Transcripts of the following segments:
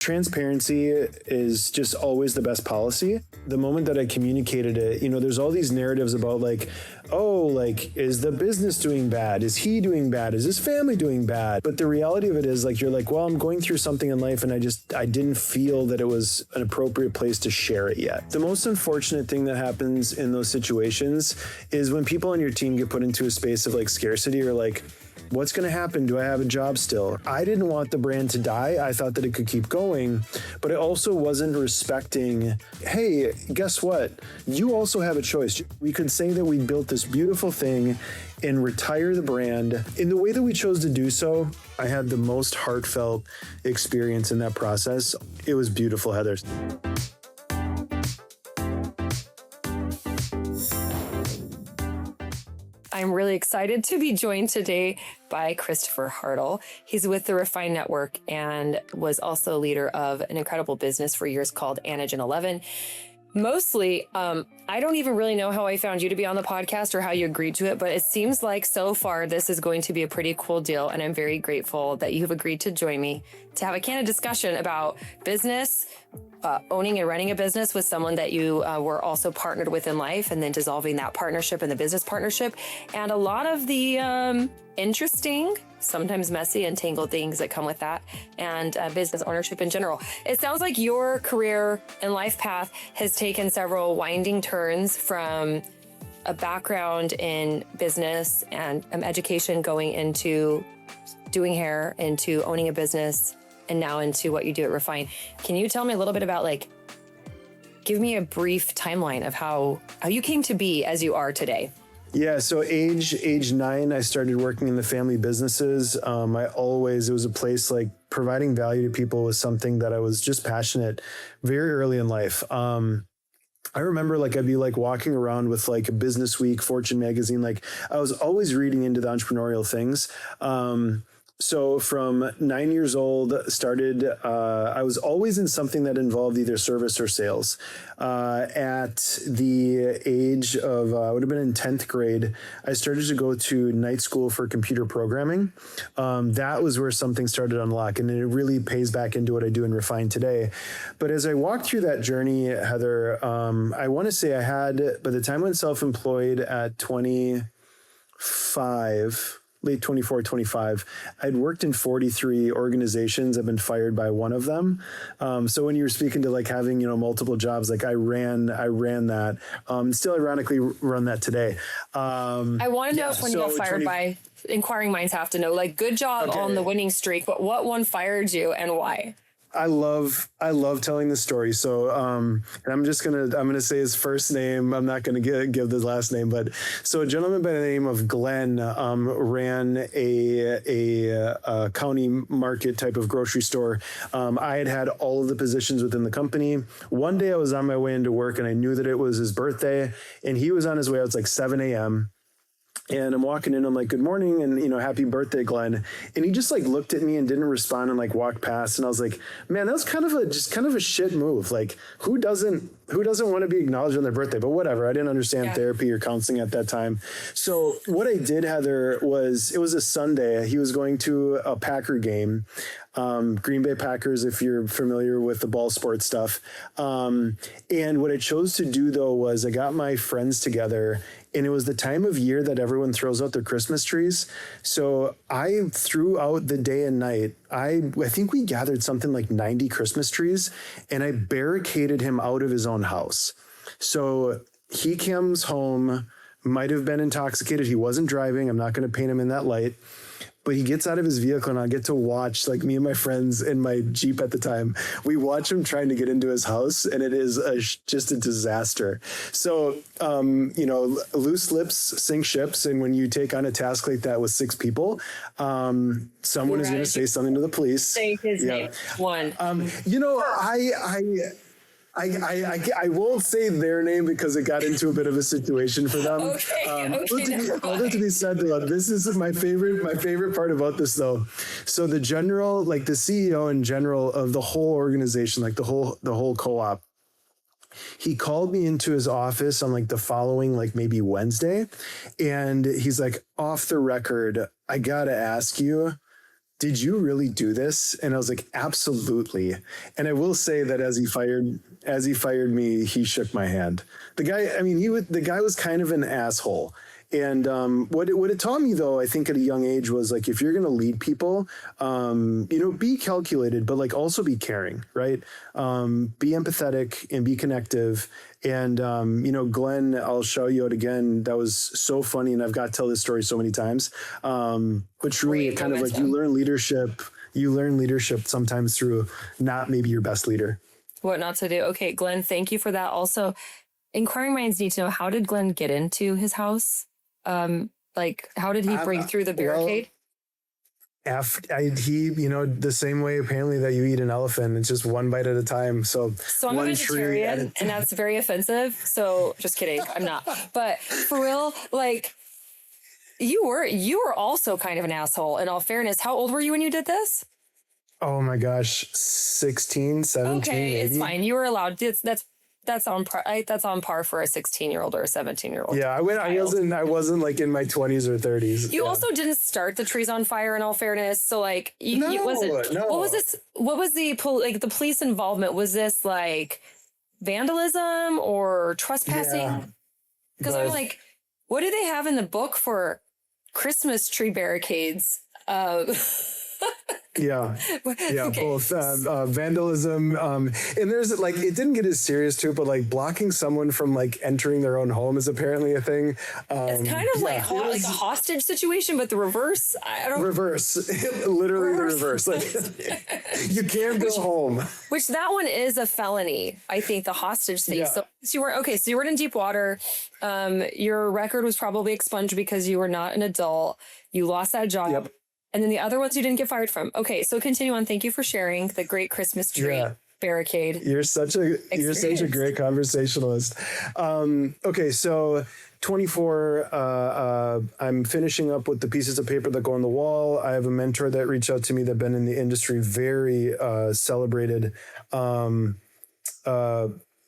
Transparency is just always the best policy. The moment that I communicated it, there's all these narratives about is the business doing bad? Is he doing bad? Is his family doing bad? But the reality of it is you're well, I'm going through something in life and I didn't feel that it was an appropriate place to share it yet. The most unfortunate thing that happens in those situations is when people on your team get put into a space of scarcity or what's going to happen? Do I have a job still? I didn't want the brand to die. I thought that it could keep going, but I also wasn't respecting, hey, guess what? You also have a choice. We could say that we built this beautiful thing and retire the brand. In the way that we chose to do so, I had the most heartfelt experience in that process. It was beautiful, Heather. I'm really excited to be joined today by Christopher Hartle. He's with the Refine Network and was also leader of an incredible business for years called Antigen 11. Mostly, I don't even really know how I found you to be on the podcast or how you agreed to it, but it seems like so far this is going to be a pretty cool deal. And I'm very grateful that you have agreed to join me to have a candid discussion about business, owning and running a business with someone that you were also partnered with in life, and then dissolving that partnership and the business partnership, and a lot of the interesting, sometimes messy and tangled things that come with that, and business ownership in general. It sounds like your career and life path has taken several winding turns from a background in business and education, going into doing hair, into owning a business, and now into what you do at Refine. Can you tell me a little bit about give me a brief timeline of how you came to be as you are today? Yeah, so age 9, I started working in the family businesses. It was a place providing value to people was something that I was just passionate very early in life. I remember I'd be walking around with a Business Week, Fortune magazine. I was always reading into the entrepreneurial things. So from 9 years old, I was always in something that involved either service or sales. At the age of, I would have been in 10th grade, I started to go to night school for computer programming. That was where something started to unlock, and it really pays back into what I do in Refine today. But as I walked through that journey, Heather, I want to say I had, by the time I went self-employed at 25, late 24, 25, I'd worked in 43 organizations. I've been fired by one of them. So when you were speaking to having, multiple jobs, I ran that, still ironically run that today. I want to know if when you got fired by, inquiring minds have to know, good job on the winning streak, but what one fired you and why? I love telling the story. So, and I'm going to say his first name. I'm not going to give the last name, but so a gentleman by the name of Glenn, ran a county market type of grocery store. I had all of the positions within the company. One day I was on my way into work and I knew that it was his birthday, and he was on his way out. It's 7 a.m. And I'm walking in, I'm like, good morning, and, happy birthday, Glenn. And he just looked at me and didn't respond and walked past. And I was like, man, that was kind of a shit move. Who doesn't want to be acknowledged on their birthday? But whatever. I didn't understand therapy or counseling at that time. So what I did, Heather, was, it was a Sunday. He was going to a Packer game. Green Bay Packers, if you're familiar with the ball sports stuff. And what I chose to do, though, was I got my friends together, and it was the time of year that everyone throws out their Christmas trees. So I threw out the day and night. I think we gathered something like 90 Christmas trees, and I barricaded him out of his own house. So he comes home, might have been intoxicated. He wasn't driving. I'm not going to paint him in that light. But he gets out of his vehicle, and I get to watch, me and my friends in my Jeep at the time, we watch him trying to get into his house, and it is just a disaster. So, loose lips sink ships. And when you take on a task like that with 6 people, someone is going to say something to the police. Say his name. One. I won't say their name because it got into a bit of a situation for them. To be said, though, this is my favorite part about this, though. So the general, the CEO in general of the whole organization, the whole co-op, he called me into his office on the following, maybe Wednesday. And he's like, off the record, I got to ask you, did you really do this? And I was like, absolutely. And I will say that as he fired me, he shook my hand. The guy, I mean, the guy was kind of an asshole. And what it taught me, though, I think at a young age was like, if you're going to lead people, be calculated, but like also be caring, right? Be empathetic and be connective. And, Glenn, I'll show you it again. That was so funny. And I've got to tell this story so many times. But truly, it kind of like you learn leadership sometimes through not maybe your best leader. What not to do. Okay, Glenn, thank you for that. Also, inquiring minds need to know, how did Glenn get into his house? How did he break through the barricade? The same way apparently that you eat an elephant, it's just one bite at a time. So I'm a vegetarian, and that's very offensive. So just kidding, I'm not. But for real, like you were also kind of an asshole. In all fairness, how old were you when you did this? Oh my gosh, 16, 17. Okay, maybe. It's fine. You were allowed. That's on par. That's on par for a 16-year-old or a 17-year-old. Yeah, I wasn't like in my 20s or 30s. You also didn't start the trees on fire. In all fairness, so like you wasn't. No. What was this? What was the the police involvement? Was this like vandalism or trespassing? Because I'm like, what do they have in the book for Christmas tree barricades? Yeah, Okay. Both vandalism. And there's like, it didn't get as serious too, but like blocking someone from like entering their own home is apparently a thing. It's kind of like a hostage situation, but the reverse. Literally the reverse. Like you can't go home. Which that one is a felony, I think, the hostage thing. Yeah. So you were in deep water. Your record was probably expunged because you were not an adult. You lost that job. Yep. And then the other ones you didn't get fired from. Okay, so continue on. Thank you for sharing the great Christmas tree barricade. You're such a great conversationalist. Okay, so 24. I'm finishing up with the pieces of paper that go on the wall. I have a mentor that reached out to me that been in the industry, very celebrated,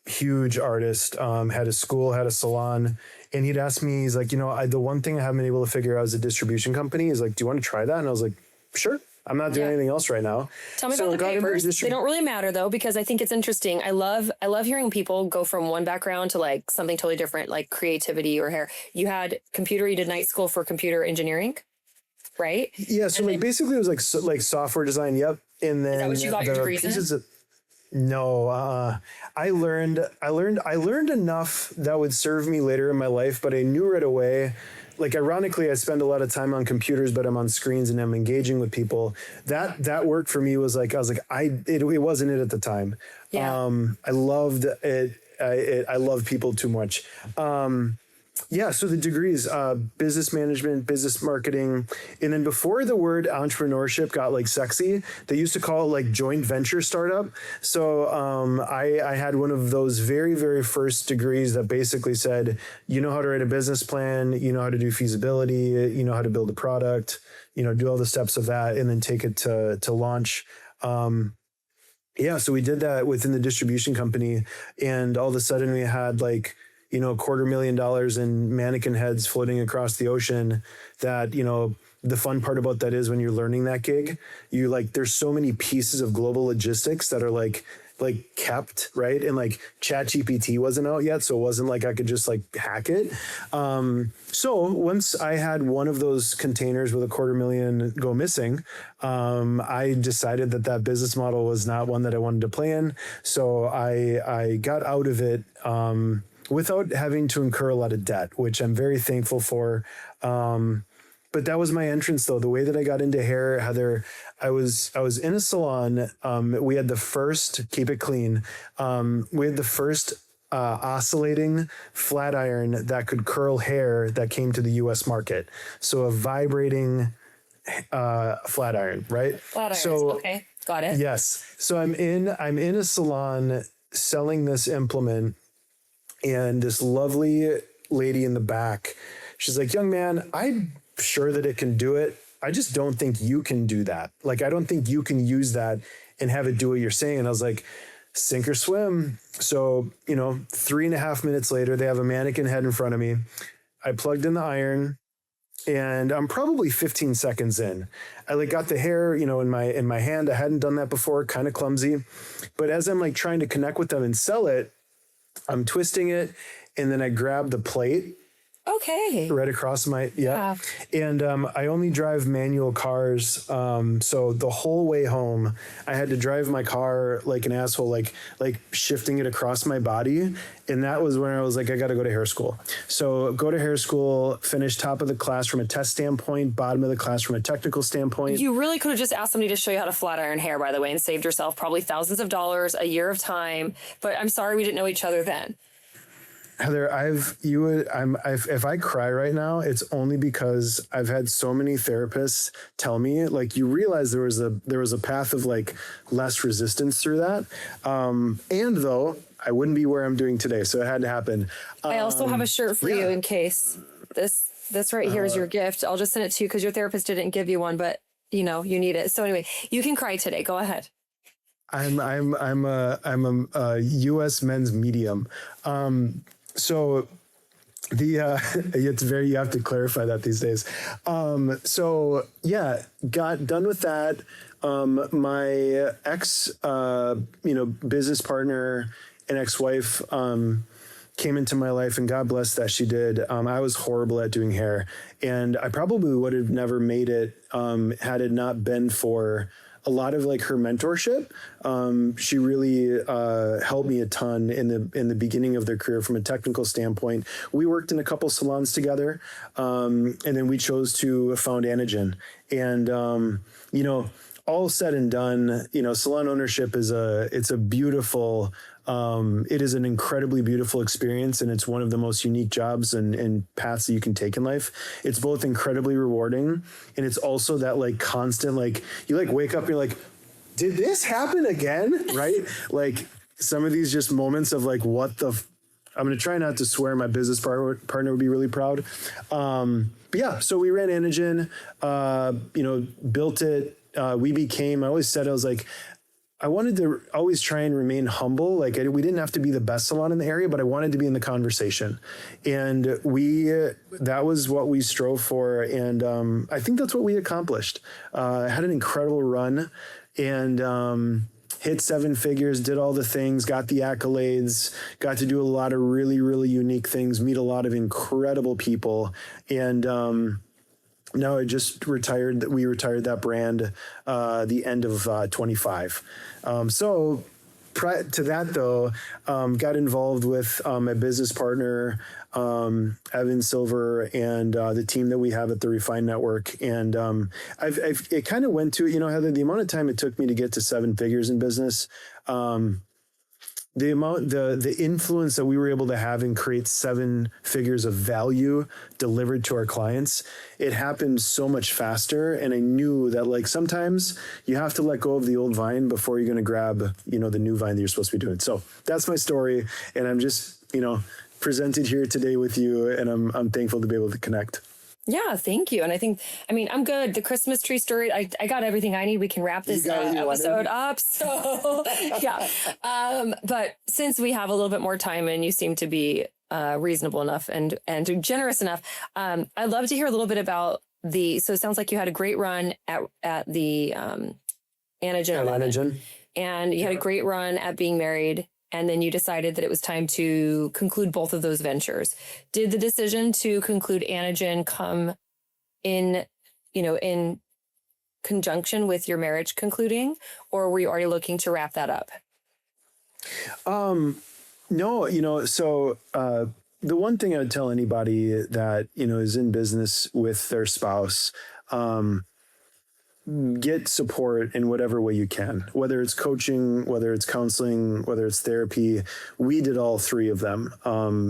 huge artist. Had a school, had a salon. And he'd ask me, he's like, the one thing I haven't been able to figure out as a distribution company is like, do you want to try that? And I was like, sure. I'm not doing anything else right now. Tell me about the papers. They don't really matter though, because I think it's interesting. I love hearing people go from one background to like something totally different, like creativity or hair. You had computer, you did night school for computer engineering, right? Yeah. So basically it was like software design. Yep. And then is that what you got your degrees in? No, I learned enough that would serve me later in my life, but I knew right away, like ironically, I spend a lot of time on computers, but I'm on screens and I'm engaging with people. That work for me was like, it wasn't it at the time. Yeah. I loved it. I love people too much. So the degrees, business management, business marketing. And then before the word entrepreneurship got like sexy, they used to call it like joint venture startup. So I had one of those very, very first degrees that basically said, you know how to write a business plan, you know how to do feasibility, you know how to build a product, do all the steps of that and then take it to launch. So we did that within the distribution company, and all of a sudden we had like, $250,000 in mannequin heads floating across the ocean. That, the fun part about that is when you're learning that gig, you like, there's so many pieces of global logistics that are like kept, right? And like ChatGPT wasn't out yet. So it wasn't like I could just like hack it. So once I had one of those containers with $250,000 go missing, I decided that business model was not one that I wanted to play in. So I got out of it, without having to incur a lot of debt, which I'm very thankful for. But that was my entrance though. The way that I got into hair, Heather, I was in a salon. We had the first, keep it clean. We had the first oscillating flat iron that could curl hair that came to the US market. So a vibrating flat iron, right? Flat irons. So, okay. Got it. Yes. So I'm in a salon selling this implement. And this lovely lady in the back, she's like, young man, I'm sure that it can do it. I just don't think you can do that. Like, I don't think you can use that and have it do what you're saying. And I was like, sink or swim. So, 3.5 minutes later, they have a mannequin head in front of me. I plugged in the iron. and I'm probably 15 seconds in. I like got the hair, in my hand. I hadn't done that before, kind of clumsy. But as I'm like trying to connect with them and sell it, I'm twisting it, and then I grab the plate Okay. right across yeah. And I only drive manual cars. So the whole way home, I had to drive my car like an asshole, like shifting it across my body. And that was when I was like, I got to go to hair school. So go to hair school, finish top of the class from a test standpoint, bottom of the class from a technical standpoint. You really could have just asked somebody to show you how to flat iron hair, by the way, and saved yourself probably thousands of dollars, a year of time. But I'm sorry we didn't know each other then. Heather, if I cry right now, it's only because I've had so many therapists tell me, like, you realize there was a path of like less resistance through that. And though I wouldn't be where I'm doing today, so it had to happen. I also have a shirt for you in case this right here is your gift. I'll just send it to you because your therapist didn't give you one, but you need it. So anyway, you can cry today. Go ahead. I'm a U.S. men's medium. So it's you have to clarify that these days. So yeah, got done with that. My ex, business partner and ex-wife, came into my life, and God bless that she did. I was horrible at doing hair, and I probably would have never made it, had it not been for a lot of like her mentorship. She really helped me a ton in the beginning of their career from a technical standpoint. We worked in a couple salons together, and then we chose to found Anagen. And all said and done, salon ownership is a beautiful. It is an incredibly beautiful experience, and it's one of the most unique jobs and paths that you can take in life. It's both incredibly rewarding, and it's also that like constant, like you like wake up and you're like, did this happen again? Right? Like some of these just moments of like, I'm going to try not to swear. My business partner would be really proud. But yeah, so we ran Anagen, built it. I always said, I was like, I wanted to always try and remain humble. Like we didn't have to be the best salon in the area, but I wanted to be in the conversation. And that was what we strove for. And I think that's what we accomplished. I had an incredible run and hit 7 figures, did all the things, got the accolades, got to do a lot of really, really unique things, meet a lot of incredible people. And no, I just retired. We retired that brand the end of 25. So prior to that, though, got involved with my business partner, Evan Silver, and the team that we have at the Refine Network. And it kind of went to, Heather, the amount of time it took me to get to 7 figures in business, the influence that we were able to have and create 7 figures of value delivered to our clients, it happened so much faster. And I knew that like sometimes you have to let go of the old vine before you're going to grab, the new vine that you're supposed to be doing. So that's my story. And I'm just, presented here today with you, and I'm thankful to be able to connect. Yeah, thank you. And I'm good. The Christmas tree story, I got everything I need. We can wrap this episode up. So yeah. But since we have a little bit more time and you seem to be reasonable enough and generous enough, I'd love to hear a little bit about so it sounds like you had a great run at the Anagen. And you had a great run at being married. And then you decided that it was time to conclude both of those ventures. Did the decision to conclude Anagen come in conjunction with your marriage concluding, or were you already looking to wrap that up? No, so the one thing I would tell anybody that, is in business with their spouse, get support in whatever way you can, whether it's coaching, whether it's counseling, whether it's therapy. We did all 3 of them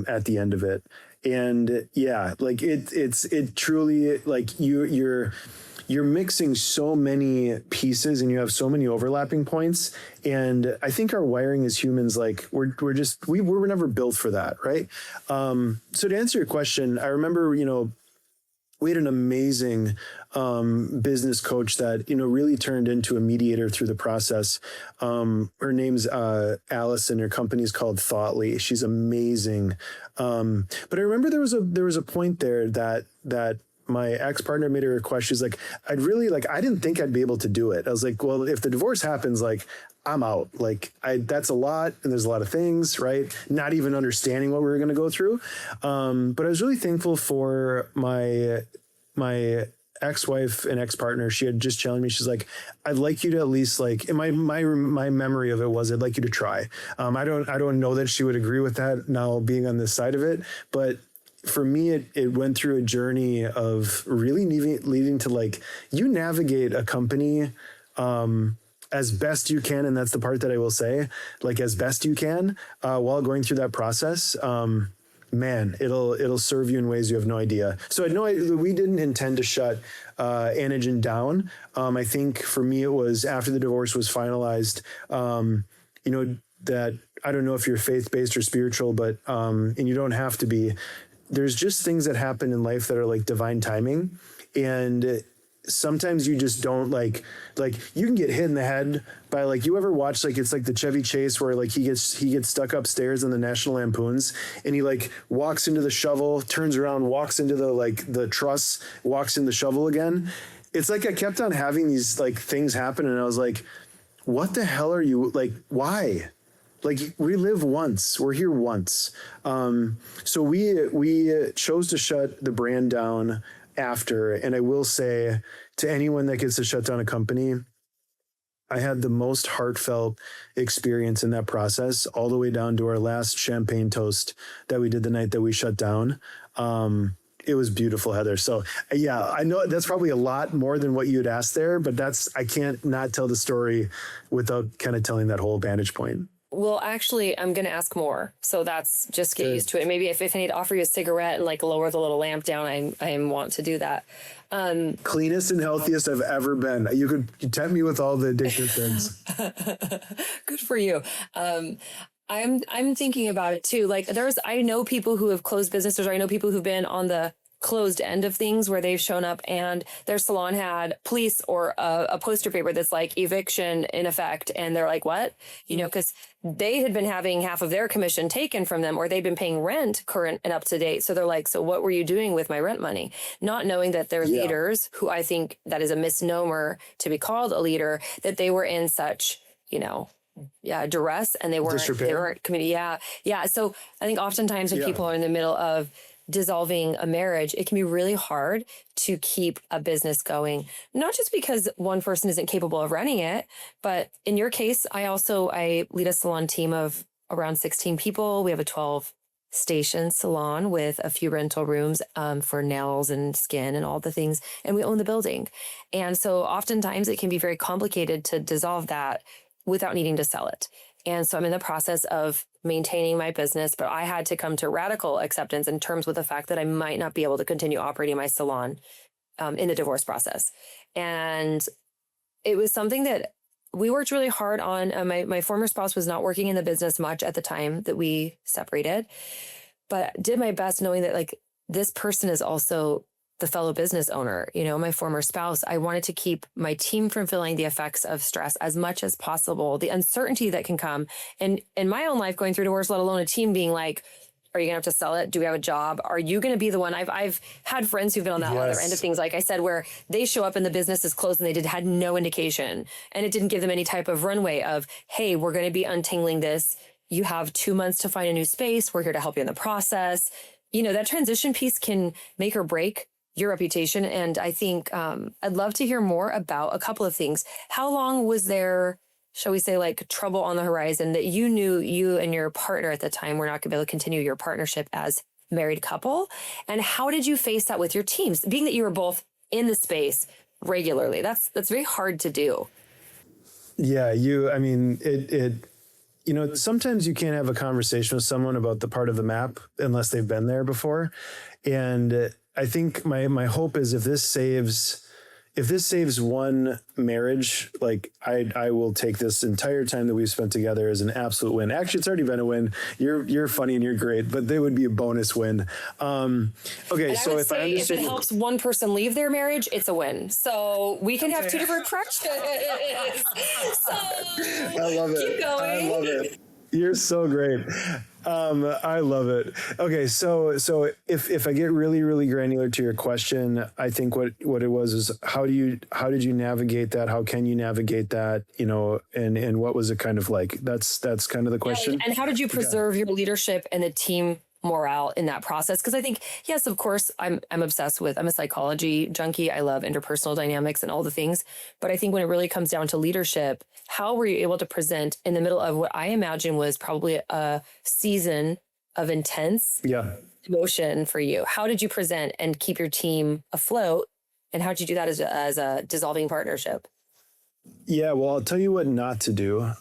at the end of it. And yeah, like it truly, like you're mixing so many pieces and you have so many overlapping points. And I think our wiring as humans, like we were never built for that. Right. So to answer your question, I remember, we had an amazing business coach that, really turned into a mediator through the process. Her name's Allison. Her company's called Thoughtly. She's amazing. But I remember there was a point there that my ex-partner made a request. She's like, I didn't think I'd be able to do it. I was like, well, if the divorce happens, like, I'm out. Like, that's a lot. And there's a lot of things, right? Not even understanding what we were going to go through. But I was really thankful for my ex-wife and ex-partner. She had just challenged me. She's like, I'd like you to at least, like, in my memory of it was, I'd like you to try. I don't know that she would agree with that now being on this side of it, but for me, it went through a journey of really leading to, like, you navigate a company, as best you can. And that's the part that I will say, like, as best you can, while going through that process. Man, it'll serve you in ways you have no idea. So we didn't intend to shut Anagen down. I think for me, it was after the divorce was finalized, that I don't know if you're faith-based or spiritual, but, and you don't have to be, there's just things that happen in life that are like divine timing. And sometimes you just don't like you can get hit in the head by, like, you ever watch, like, it's like the Chevy Chase where, like, he gets stuck upstairs in the National Lampoons and he, like, walks into the shovel, turns around, walks into the truss, walks in the shovel again. It's like I kept on having these, like, things happen and I was like, what the hell are you, like, why? Like, we live once, we're here once. So we chose to shut the brand down after. And I will say to anyone that gets to shut down a company, I had the most heartfelt experience in that process, all the way down to our last champagne toast that we did the night that we shut down. It was beautiful, Heather. So yeah, I know that's probably a lot more than what you'd asked there, but I can't not tell the story without kind of telling that whole vantage point. Well, actually, I'm going to ask more. So that's just get used to it. Maybe if I need to offer you a cigarette and, like, lower the little lamp down, I want to do that. Cleanest and healthiest I've ever been. You tempt me with all the addictive things. Good for you. I'm thinking about it too. Like, I know people who have closed businesses, or I know people who've been on the closed end of things where they've shown up and their salon had police or a poster paper that's like eviction in effect. And they're like, what? Because they had been having half of their commission taken from them, or they've been paying rent current and up to date. So they're like, so what were you doing with my rent money? Not knowing that they're leaders, who I think that is a misnomer to be called a leader, that they were in such, duress, and they weren't committed. Yeah. So I think oftentimes when people are in the middle of dissolving a marriage, it can be really hard to keep a business going, not just because one person isn't capable of running it, but in your case, I lead a salon team of around 16 people. We have a 12 station salon with a few rental rooms for nails and skin and all the things, and we own the building. And so oftentimes it can be very complicated to dissolve that without needing to sell it. And so I'm in the process of maintaining my business, but I had to come to radical acceptance in terms with the fact that I might not be able to continue operating my salon in the divorce process. And it was something that we worked really hard on. My former spouse was not working in the business much at the time that we separated, but did my best knowing that, like, this person is also the fellow business owner, my former spouse. I wanted to keep my team from feeling the effects of stress as much as possible, the uncertainty that can come. And in my own life going through divorce, let alone a team being like, are you gonna have to sell it? Do we have a job? Are you gonna be the one? I've had friends who've been on that other end of things, like I said, where they show up and the business is closed and they had no indication. And it didn't give them any type of runway of, hey, we're gonna be untangling this. You have 2 months to find a new space. We're here to help you in the process. That transition piece can make or break your reputation. And I think I'd love to hear more about a couple of things. How long was there, shall we say, like, trouble on the horizon that you knew you and your partner at the time were not going to be able to continue your partnership as a married couple? And how did you face that with your teams, being that you were both in the space regularly? That's very hard to do. Yeah, sometimes you can't have a conversation with someone about the part of the map unless they've been there before. And I think my hope is if this saves one marriage, like, I will take this entire time that we've spent together as an absolute win. Actually, it's already been a win. You're funny and you're great, but they would be a bonus win. Okay, so if it helps one person leave their marriage, it's a win. So we can have two different approaches. So I love it. Keep going. I love it. You're so great. I love it. Okay, so if I get really really granular to your question, I think what it was is how did you navigate that? How can you navigate that? And what was it kind of like? That's kind of the question. And how did you preserve your leadership and the team morale in that process? Because I think, yes, of course, I'm obsessed with, I'm a psychology junkie. I love interpersonal dynamics and all the things. But I think when it really comes down to leadership, how were you able to present in the middle of what I imagine was probably a season of intense emotion for you? How did you present and keep your team afloat? And how did you do that as a dissolving partnership? Yeah, well, I'll tell you what not to do.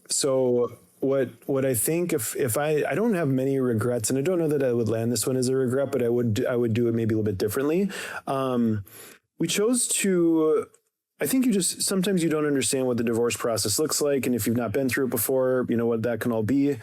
So what I think if I don't have many regrets, and I don't know that I would land this one as a regret, but I would do it maybe a little bit differently. We chose to. I think sometimes you don't understand what the divorce process looks like. And if you've not been through it before, you know what that can all be.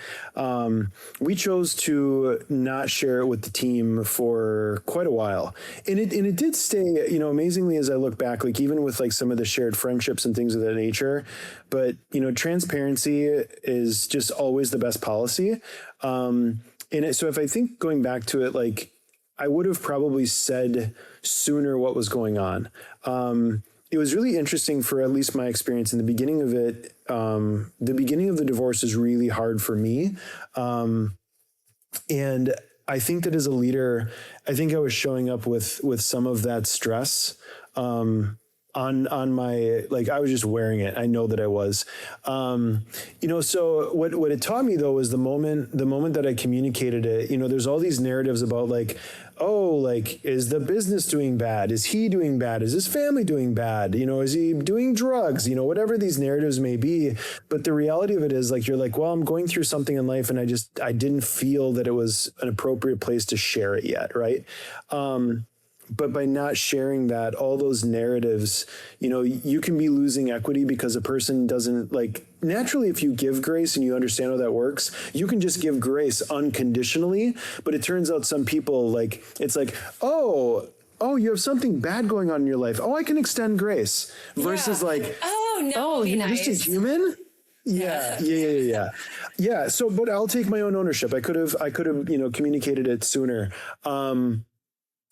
We chose to not share it with the team for quite a while. And it did stay, amazingly, as I look back, like even with like some of the shared friendships and things of that nature, but, transparency is just always the best policy. So if I think going back to it, like I would have probably said sooner what was going on. It was really interesting for at least my experience in the beginning of it. The beginning of the divorce is really hard for me. And I think that as a leader, I think I was showing up with some of that stress, on my, like, I was just wearing it. I know that I was, so what it taught me though, was the moment that I communicated it, there's all these narratives about like, oh, like, is the business doing bad? Is he doing bad? Is his family doing bad? Is he doing drugs? Whatever these narratives may be. But the reality of it is like, you're like, well, I'm going through something in life and I didn't feel that it was an appropriate place to share it yet. Right. But by not sharing that, all those narratives, you can be losing equity because a person doesn't like, naturally, if you give grace and you understand how that works, you can just give grace unconditionally. But it turns out some people like, it's like, oh, you have something bad going on in your life. Oh, I can extend grace versus like, oh no, you're nice. just a human. Yeah. So, but I'll take my own ownership. I could have, communicated it sooner.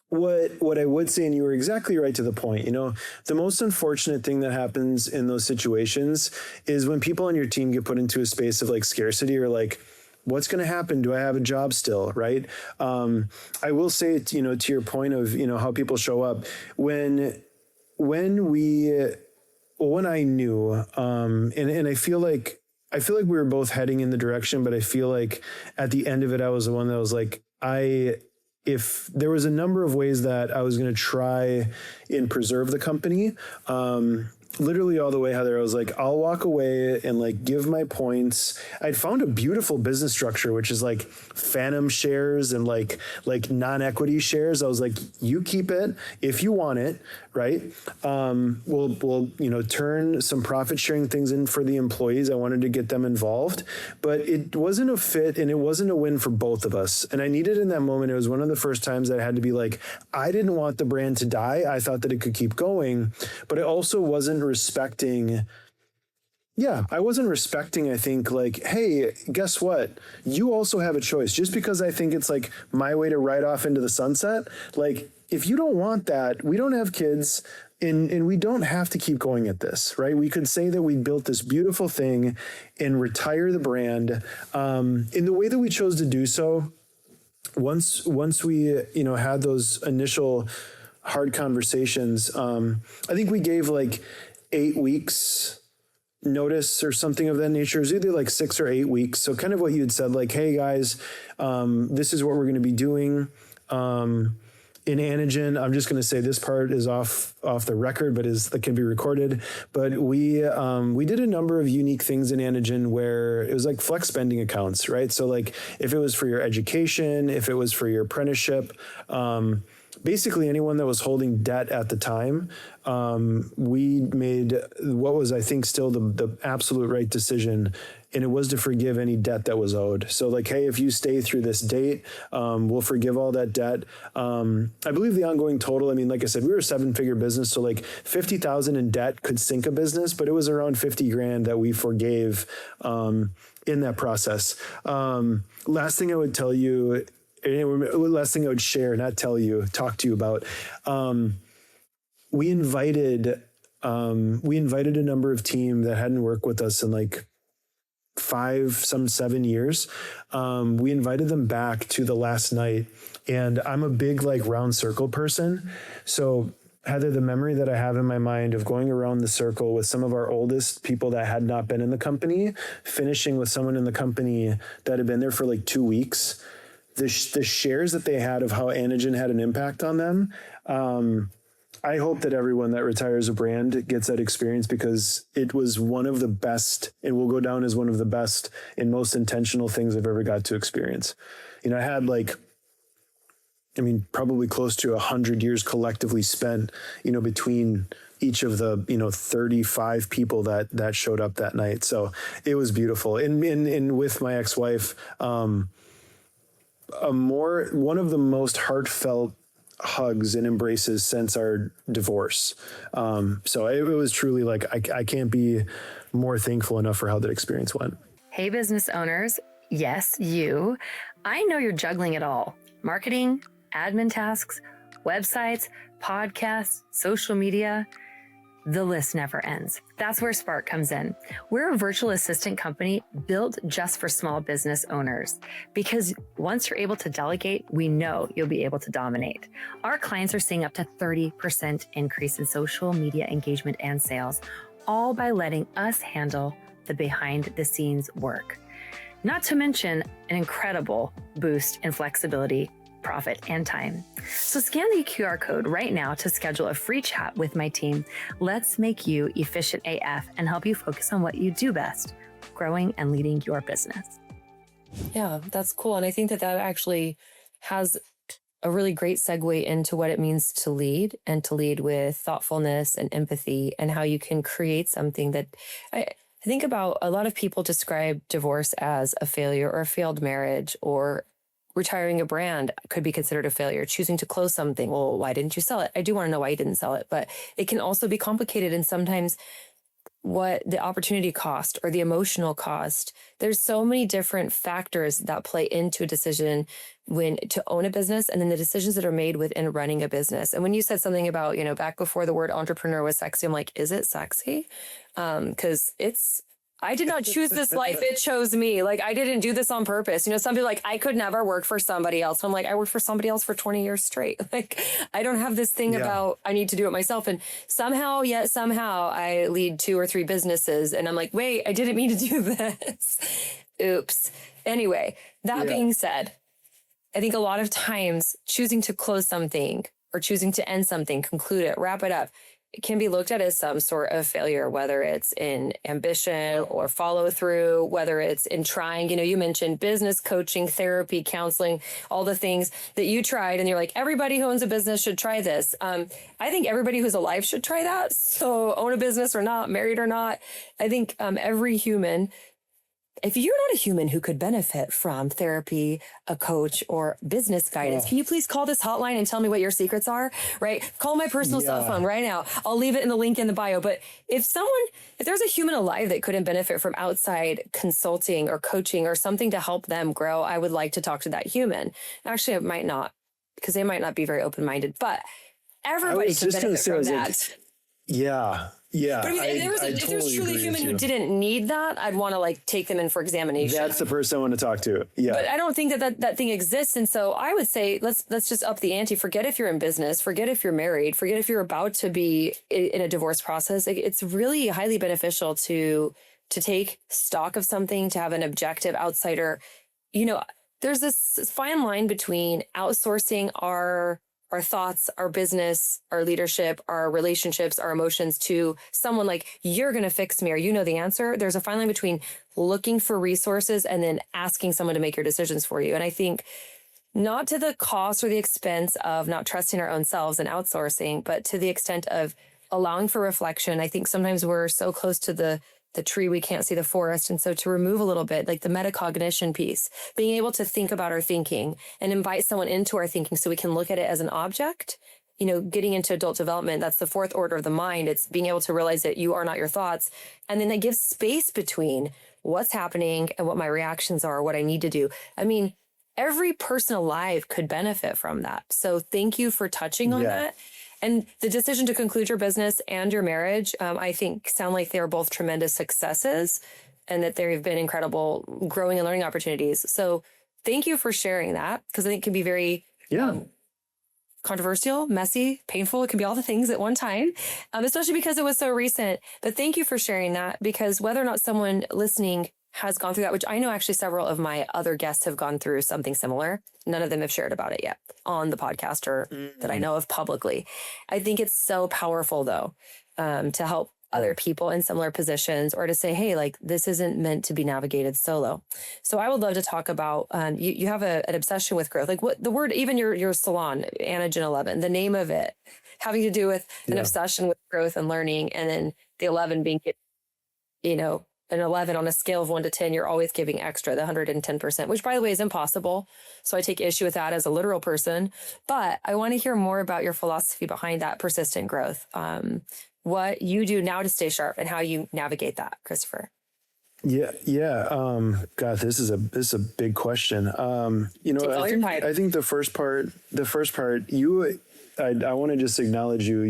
What I would say, and you were exactly right to the point, the most unfortunate thing that happens in those situations is when people on your team get put into a space of like scarcity or like, what's going to happen? Do I have a job still? Right. I will say, to your point of, how people show up when I knew, and I feel like we were both heading in the direction, but I feel like at the end of it, I was the one that was like, if there was a number of ways that I was going to try and preserve the company, literally all the way, Heather, I was like, I'll walk away and like give my points. I'd found a beautiful business structure, which is like phantom shares and like non-equity shares. I was like, you keep it if you want it, right? We'll turn some profit sharing things in for the employees. I wanted to get them involved, but it wasn't a fit and it wasn't a win for both of us. And I needed in that moment, it was one of the first times that I had to be like, I didn't want the brand to die. I thought that it could keep going, but I also wasn't respecting, I think, like, hey, guess what? You also have a choice. Just because I think it's like my way to ride off into the sunset, like, if you don't want that, we don't have kids and we don't have to keep going at this, right? We could say that we built this beautiful thing and retire the brand. In the way that we chose to do so, once we, had those initial hard conversations, I think we gave like 8 weeks notice or something of that nature. It was either like 6 or 8 weeks. So kind of what you had said, like, hey guys, this is what we're going to be doing. In Anagen, I'm just going to say this part is off the record, but that can be recorded. But we did a number of unique things in Anagen where it was like flex spending accounts, right? So like if it was for your education, if it was for your apprenticeship, basically anyone that was holding debt at the time, we made what was, I think, still the absolute right decision. And it was to forgive any debt that was owed. So like, hey, if you stay through this date, we'll forgive all that debt. I believe the ongoing total, I mean, like I said, we were a 7-figure business. So like 50,000 in debt could sink a business, but it was around 50 grand that we forgave, in that process. Last thing I would tell you, last thing I would share, not tell you, talk to you about. We invited a number of team that hadn't worked with us in like 7 years. We invited them back to the last night, and I'm a big like round circle person. So Heather, the memory that I have in my mind of going around the circle with some of our oldest people that had not been in the company, finishing with someone in the company that had been there for like 2 weeks, the shares that they had of how Anagen had an impact on them. I hope that everyone that retires a brand gets that experience, because it was one of the best, and will go down as one of the best and most intentional things I've ever got to experience. You know, I had probably close to 100 years collectively spent, between each of the, 35 people that showed up that night. So it was beautiful. And with my ex-wife, one of the most heartfelt hugs and embraces since our divorce. So it was truly like, I can't be more thankful enough for how that experience went. Hey, business owners. Yes, you. I know you're juggling it all. Marketing, admin tasks, websites, podcasts, social media. The list never ends. That's where Spark comes in. We're a virtual assistant company built just for small business owners, because once you're able to delegate, we know you'll be able to dominate. Our clients are seeing up to 30% increase in social media engagement and sales, all by letting us handle the behind the scenes work. Not to mention an incredible boost in flexibility, profit, and time. So scan the QR code right now to schedule a free chat with my team. Let's make you efficient AF and help you focus on what you do best, growing and leading your business. Yeah, that's cool. And I think that actually has a really great segue into what it means to lead, and to lead with thoughtfulness and empathy, and how you can create something that I think about. A lot of people describe divorce as a failure or a failed marriage, or retiring a brand could be considered a failure. Choosing to close something. Well, why didn't you sell it? I do want to know why you didn't sell it, but it can also be complicated. And sometimes what the opportunity cost or the emotional cost, there's so many different factors that play into a decision when to own a business, and then the decisions that are made within running a business. And when you said something about, back before the word entrepreneur was sexy, I'm like, is it sexy? Because I did not choose this life. It chose me. Like, I didn't do this on purpose. some people like, I could never work for somebody else. I'm like, I worked for somebody else for 20 years straight. Like, I don't have this thing about, I need to do it myself. And somehow I lead 2 or 3 businesses, and I'm like, wait, I didn't mean to do this. Oops. Anyway, that being said, I think a lot of times choosing to close something or choosing to end something, conclude it, wrap it up, it can be looked at as some sort of failure, whether it's in ambition or follow through, whether it's in trying. You mentioned business coaching, therapy, counseling, all the things that you tried, and you're like, everybody who owns a business should try this. I think everybody who's alive should try that. So own a business or not, married or not, I think every human, if you're not a human who could benefit from therapy, a coach, or business guidance, can you please call this hotline and tell me what your secrets are, right? Call my personal cell phone right now. I'll leave it in the link in the bio. But if there's a human alive that couldn't benefit from outside consulting or coaching or something to help them grow, I would like to talk to that human. Actually, it might not, because they might not be very open-minded, but everybody can benefit from that. Yeah. But if there was truly a human who didn't need that, I'd want to take them in for examination. That's the person I want to talk to. Yeah. But I don't think that thing exists. And so I would say, let's just up the ante. Forget if you're in business, forget if you're married, forget if you're about to be in a divorce process. It's really highly beneficial to take stock of something, to have an objective outsider. There's this fine line between outsourcing our thoughts, our business, our leadership, our relationships, our emotions to someone like, you're going to fix me, or the answer. There's a fine line between looking for resources and then asking someone to make your decisions for you. And I think not to the cost or the expense of not trusting our own selves and outsourcing, but to the extent of allowing for reflection. I think sometimes we're so close to the tree, we can't see the forest. And so to remove a little bit, like the metacognition piece, being able to think about our thinking and invite someone into our thinking so we can look at it as an object, getting into adult development, that's the 4th order of the mind. It's being able to realize that you are not your thoughts. And then that gives space between what's happening and what my reactions are, what I need to do. I mean, every person alive could benefit from that. So thank you for touching on that. And the decision to conclude your business and your marriage, I think sound like they are both tremendous successes and that there have been incredible growing and learning opportunities. So thank you for sharing that, because I think it can be very controversial, messy, painful. It can be all the things at one time, especially because it was so recent. But thank you for sharing that, because whether or not someone listening has gone through that, which I know actually several of my other guests have gone through something similar. None of them have shared about it yet on the podcast or that I know of publicly. I think it's so powerful though, to help other people in similar positions, or to say, hey, like this isn't meant to be navigated solo. So I would love to talk about, you have an obsession with growth, like what the word, even your salon, Anagen 11, the name of it having to do with an obsession with growth and learning. And then the 11 being, an 11 on a scale of 1 to 10, you're always giving extra, the 110%, which by the way is impossible. So I take issue with that as a literal person, but I want to hear more about your philosophy behind that persistent growth. What you do now to stay sharp and how you navigate that, Christopher. Yeah. God, this is a big question. I think the first part, I want to just acknowledge you.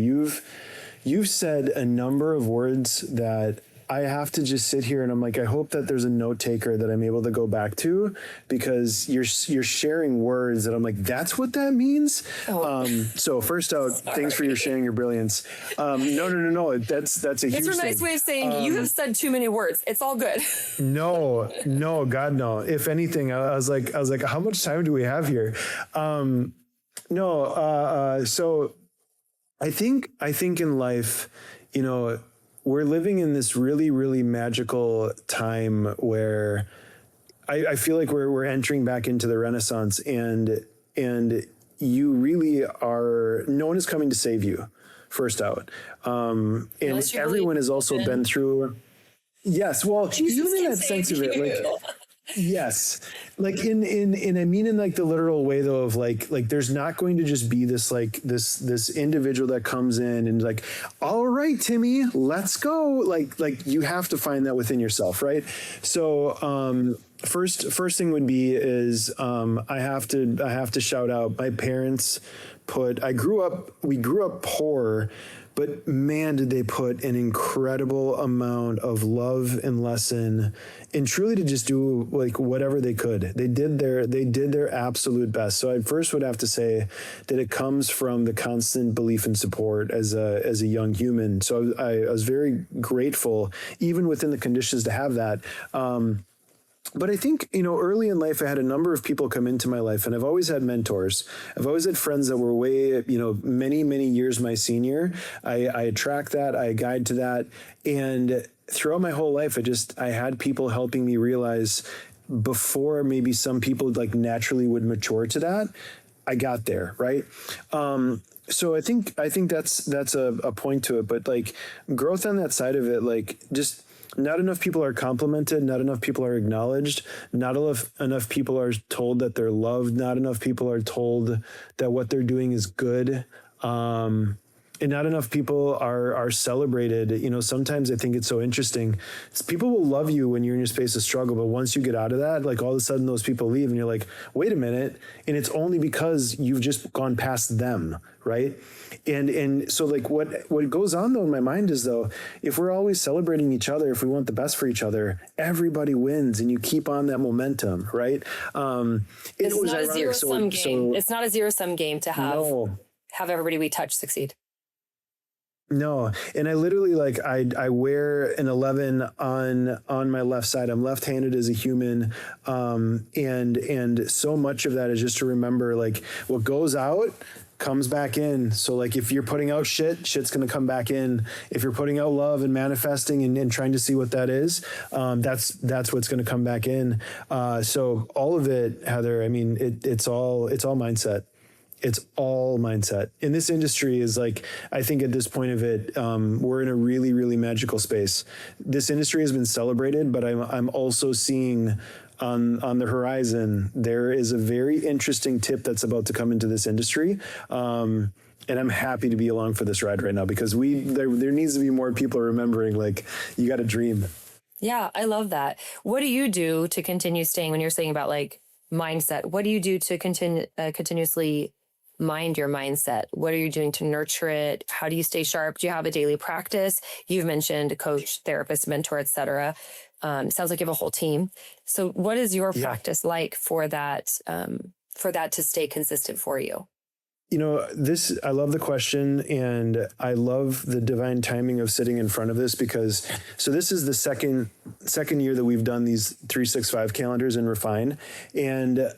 You've said a number of words that I have to just sit here and I'm like, I hope that there's a note taker that I'm able to go back to, because you're sharing words that I'm like, that's what that means. So first out, thanks for your sharing your brilliance. No. That's a huge thing. It's a nice way of saying you have said too many words. It's all good. No, God, no. If anything, I was like, how much time do we have here? So I think in life, we're living in this really, really magical time where I feel like we're entering back into the Renaissance, and you really are, no one is coming to save you, first out. And everyone has also been through. Yes. Well, even in that sense of it, like, yes. Like in like the literal way though, of like there's not going to just be this, like this individual that comes in and like, all right, Timmy, let's go. Like you have to find that within yourself. Right. So, first thing would be is, I have to shout out my parents. We grew up poor, but man, did they put an incredible amount of love and lesson, and truly to just do like whatever they could. They did their absolute best. So I first would have to say that it comes from the constant belief and support as a young human. So I was very grateful, even within the conditions, to have that. But I think, early in life, I had a number of people come into my life, and I've always had mentors. I've always had friends that were way, many, many years my senior. I attract that, I guide to that. And throughout my whole life, I had people helping me realize, before maybe some people like naturally would mature to that, I got there. Right. So I think that's a point to it, but like growth on that side of it, like just, not enough people are complimented. Not enough people are acknowledged. Not enough people are told that they're loved. Not enough people are told that what they're doing is good. And not enough people are celebrated. Sometimes I think it's so interesting. People will love you when you're in your space of struggle, but once you get out of that, like all of a sudden those people leave and you're like, wait a minute. And it's only because you've just gone past them. Right. And so like what goes on though in my mind is, though, if we're always celebrating each other, if we want the best for each other, everybody wins and you keep on that momentum. Right. It's not a zero-sum game. It's not a zero-sum game to have everybody we touch succeed. No. And I literally I wear an 11 on my left side. I'm left-handed as a human. And so much of that is just to remember, like, what goes out comes back in. So like, if you're putting out shit's going to come back in. If you're putting out love and manifesting and trying to see what that is, that's what's going to come back in. So all of it, Heather, I mean, it's all mindset. It's all mindset. And this industry is like, I think at this point of it, we're in a really, really magical space. This industry has been celebrated, but I'm also seeing on the horizon, there is a very interesting tip that's about to come into this industry. And I'm happy to be along for this ride right now, because there needs to be more people remembering, like, you got to dream. Yeah, I love that. What do you do to continue staying when you're saying about like mindset? What do you do to continuously mind your mindset? What are you doing to nurture it? How do you stay sharp? Do you have a daily practice? You've mentioned coach, therapist, mentor, etc. Sounds like you have a whole team. So, what is your practice like for that? For that to stay consistent for you? I love the question, and I love the divine timing of sitting in front of this, because this is the second year that we've done these 365 calendars in Refine. And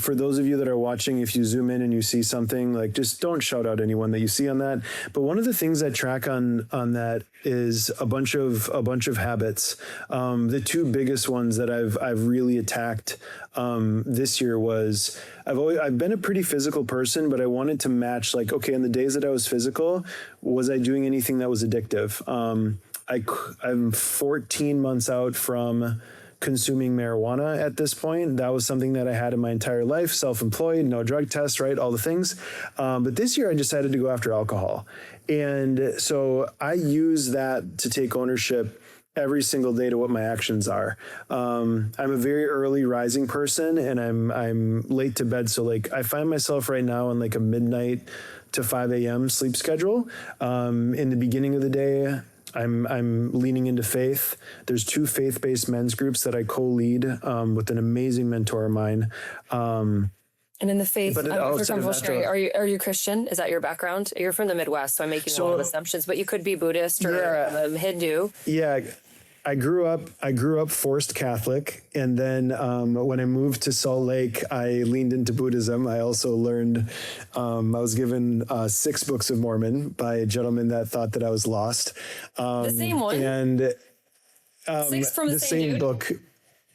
for those of you that are watching, if you zoom in and you see something, like, just don't shout out anyone that you see on that. But one of the things I track on that is a bunch of habits. The two biggest ones that I've really attacked this year was, I've been a pretty physical person, but I wanted to match, like, okay, in the days that I was physical, was I doing anything that was addictive? I'm 14 months out from consuming marijuana at this point. That was something that I had in my entire life, self-employed, no drug test, right? All the things. But this year I decided to go after alcohol. And so I use that to take ownership every single day to what my actions are. I'm a very early rising person, and I'm late to bed. So, like, I find myself right now in like a midnight to 5 a.m. sleep schedule. In the beginning of the day, I'm leaning into faith. There's 2 faith-based men's groups that I co-lead with an amazing mentor of mine. And in the faith, are you Christian? Is that your background? You're from the Midwest, so I'm making a lot of assumptions, but you could be Buddhist or Hindu. Yeah. I grew up forced Catholic, and then when I moved to Salt Lake, I leaned into Buddhism. I also learned, I was given 6 books of Mormon by a gentleman that thought that I was lost. The same one? And 6 from the same dude? book.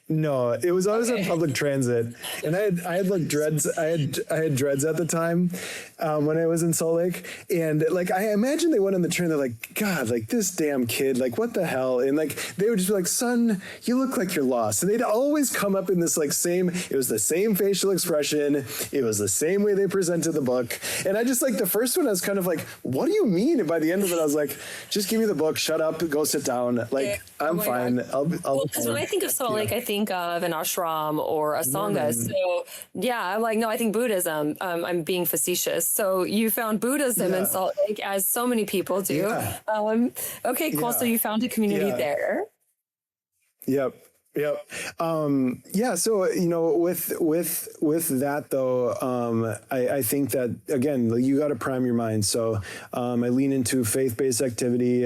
No, it was always on public transit, and I had like dreads. I had dreads at the time when I was in Salt Lake, and like I imagine they went on the train. They're like, God, like this damn kid, like what the hell? And like they would just be like, son, you look like you're lost. And they'd always come up in this like same. It was the same facial expression. It was the same way they presented the book. And I just like the first one, I was kind of like, what do you mean? And by the end of it, I was like, just give me the book, shut up, go sit down. Like I'm fine. I'll because when I think of Salt Lake, I think of an ashram or a sangha. So yeah, I'm like, no, I think Buddhism. I'm being facetious. So you found Buddhism in Salt Lake, as so many people do. Yeah. Okay, cool. Yeah. So you found a community there. Yep. So, with that though, I think that again, you got to prime your mind. So, I lean into faith-based activity,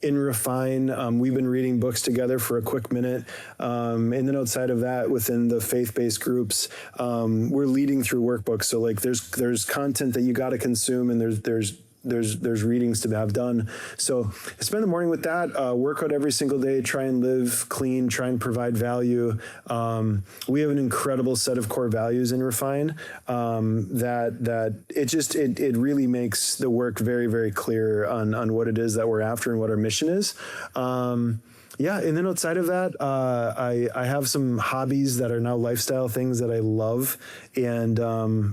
in Refine. We've been reading books together for a quick minute. And then outside of that, within the faith-based groups, we're leading through workbooks. So like there's content that you got to consume, and there's readings to have done. So I spend the morning with that, work out every single day, try and live clean, try and provide value. We have an incredible set of core values in Refine, that it really makes the work very, very clear on what it is that we're after and what our mission is. And then outside of that, I have some hobbies that are now lifestyle things that I love, and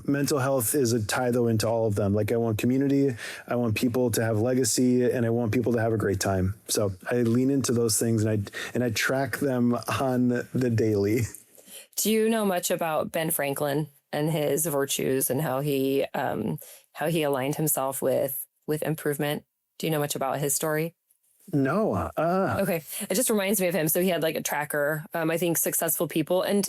mental health is a tie though into all of them. Like I want community, I want people to have legacy, and I want people to have a great time. So I lean into those things, and I track them on the daily. Do you know much about Ben Franklin and his virtues and how he aligned himself with improvement? Do you know much about his story? No. Okay. It just reminds me of him. So he had like a tracker. I think successful people, and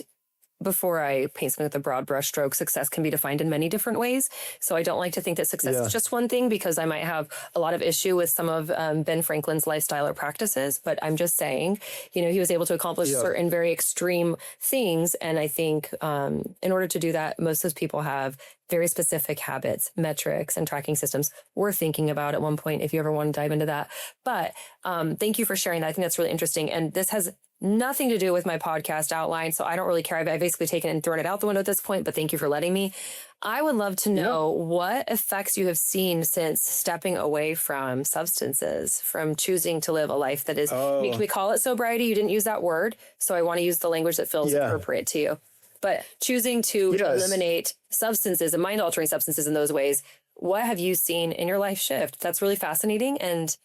before I paint something with a broad brush stroke, success can be defined in many different ways. So I don't like to think that success is just one thing, because I might have a lot of issue with some of Ben Franklin's lifestyle or practices. But I'm just saying, he was able to accomplish certain very extreme things. And I think in order to do that, most of those people have very specific habits, metrics, and tracking systems we're thinking about at one point, if you ever want to dive into that. But thank you for sharing that. I think that's really interesting. And this has nothing to do with my podcast outline, so I don't really care. I've basically taken it and thrown it out the window at this point, but thank you for letting me. I would love to know what effects you have seen since stepping away from substances, from choosing to live a life that is, we call it sobriety. You didn't use that word, so I want to use the language that feels appropriate to you. But choosing to eliminate substances and mind-altering substances in those ways, what have you seen in your life shift? That's really fascinating, and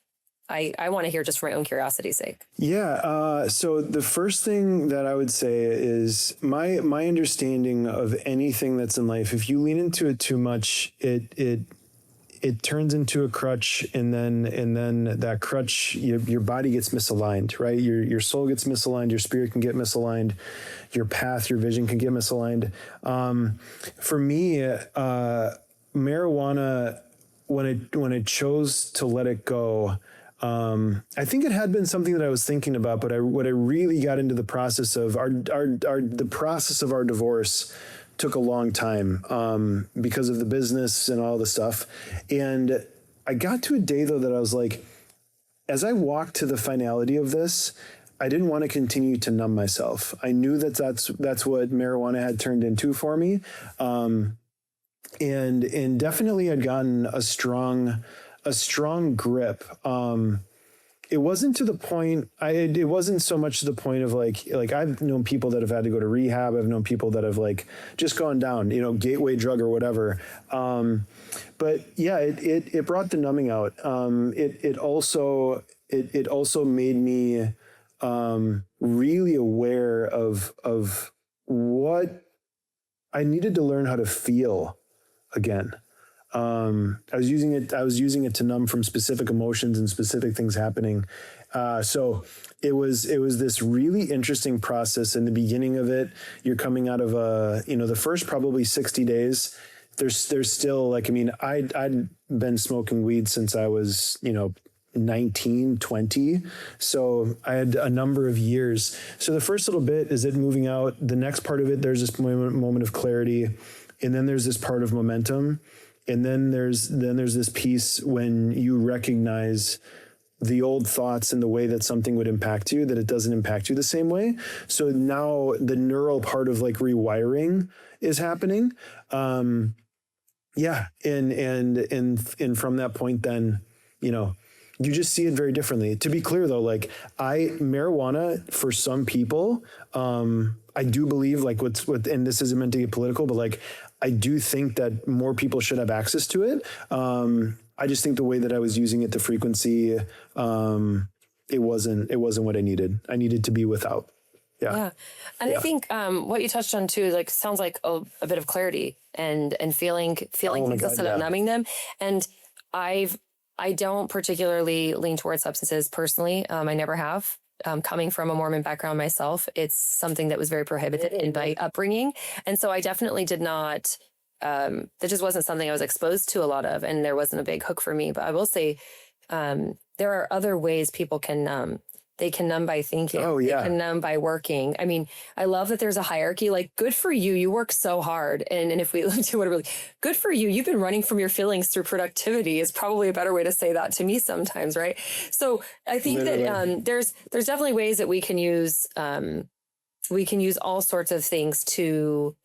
I want to hear just for my own curiosity's sake. Yeah. So the first thing that I would say is my understanding of anything that's in life, if you lean into it too much, it turns into a crutch, and then that crutch, your body gets misaligned, right? Your soul gets misaligned, your spirit can get misaligned, your path, your vision can get misaligned. For me, marijuana, when I chose to let it go, I think it had been something that I was thinking about, but what I really got into the process of the process of our divorce took a long time, because of the business and all the stuff. And I got to a day though that I was like, as I walked to the finality of this, I didn't want to continue to numb myself. I knew that's what marijuana had turned into for me. And definitely I'd gotten a strong grip. It wasn't to the point, it wasn't so much to the point of like I've known people that have had to go to rehab. I've known people that have like just gone down, gateway drug or whatever. But yeah, it brought the numbing out. It also made me, really aware of what I needed to learn how to feel again. I was using it to numb from specific emotions and specific things happening. So it was this really interesting process. In the beginning of it, you're coming out of the first probably 60 days. There's still like, I'd been smoking weed since I was, 19, 20. So I had a number of years. So the first little bit is it moving out. The next part of it, there's this moment of clarity. And then there's this part of momentum. And then there's this piece when you recognize the old thoughts and the way that something would impact you, that it doesn't impact you the same way. So now the neural part of like rewiring is happening. Yeah. And from that point, then, you just see it very differently. To be clear though, like marijuana for some people, I do believe like and this isn't meant to get political, but like, I do think that more people should have access to it. I just think the way that I was using it, the frequency, it wasn't what I needed. I needed to be without. Yeah. And I think what you touched on too, like sounds like a bit of clarity and feeling things instead of numbing them. And I don't particularly lean towards substances personally. I never have. Coming from a Mormon background myself, it's something that was very prohibited in my upbringing. And so I definitely did not, that just wasn't something I was exposed to a lot of, and there wasn't a big hook for me. But I will say, there are other ways people can numb. They can numb by thinking. Oh, yeah. They can numb by working. I love that there's a hierarchy. Like, good for you. You work so hard. And if we look to what really good for you, you've been running from your feelings through productivity is probably a better way to say that to me sometimes. Right. So I think that there's definitely ways that we can use all sorts of things to